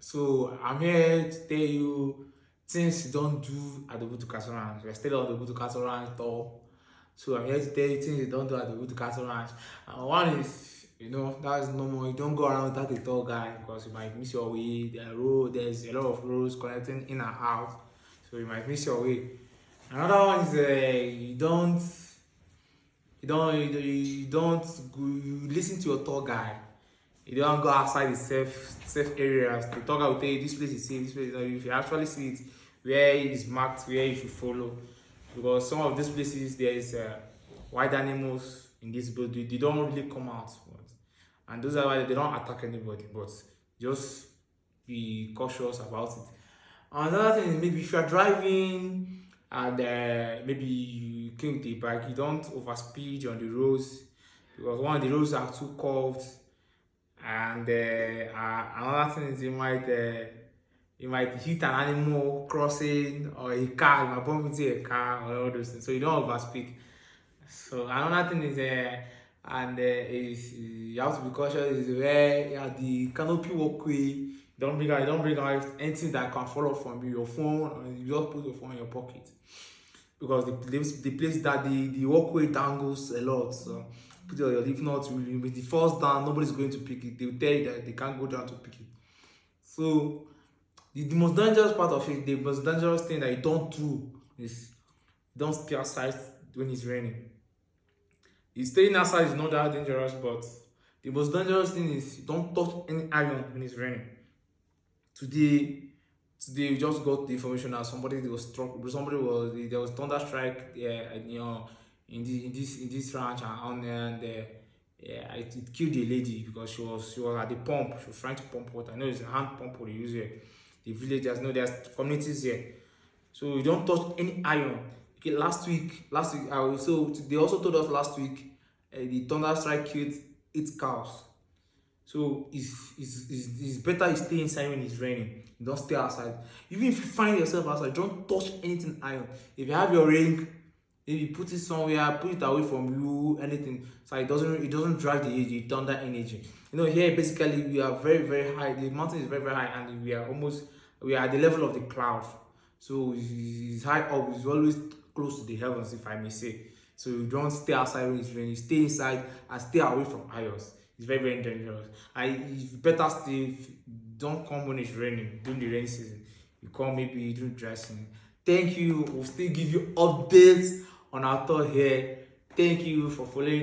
So I'm here to tell you things you don't do at the Obudu Cattle Ranch. We're still on the Obudu Cattle Ranch tour. So I'm here to tell you things you don't do at the Obudu Cattle Ranch. And one is, that's normal. You don't go around without a tour guide because you might miss your way. There's a lot of roads connecting in and out. So you might miss your way. Another one is you listen to your tour guide. You don't go outside the safe areas. The tour guide will tell you this place is safe, this place is not. If you actually see it where it is marked, where you should follow, because some of these places there is wild animals in this building. They don't really come out, and those are why they don't attack anybody. But just be cautious about it. Another thing is maybe if you are driving and maybe you came with a bike, you don't overspeed on the roads because one of the roads are too curved. And another thing is you might hit an animal crossing or a car. You might bump into a car or all those things. So you don't overspeed. So another thing is is you have to be cautious is where the canopy walkway. Don't bring out anything that can fall off from you, your phone, or you just put your phone in your pocket. Because the place that the walkway dangles a lot. So put it on your, if not, with the falls down, nobody's going to pick it. They will tell you that they can't go down to pick it. So the most dangerous part of it, the most dangerous thing that you don't do is don't stay outside when it's raining. Staying outside is not that dangerous, but the most dangerous thing is don't touch any iron when it's raining. Today we just got the information that there was thunder strike, in this ranch, and it killed a lady because she was at the pump. She was trying to pump water. I know it's a hand pump we use here. The villagers know there's communities here, so you don't touch any iron. Okay, last week, so they also told us last week the thunder strike killed 8 cows. So it's better you stay inside when it's raining. Don't stay outside. Even if you find yourself outside, don't touch anything iron. If you have your ring, maybe put it somewhere, put it away from you, anything, so it doesn't drive the thunder energy. Here basically we are very, very high. The mountain is very, very high, and we are at the level of the cloud. So it's high up. It's always close to the heavens, if I may say. So you don't stay outside when it's raining. Stay inside and stay away from irons. It's very, very dangerous. It's better stay. Don't come when it's raining, during the rainy season. You come maybe during dry season. Thank you. We'll still give you updates on our tour here. Thank you for following.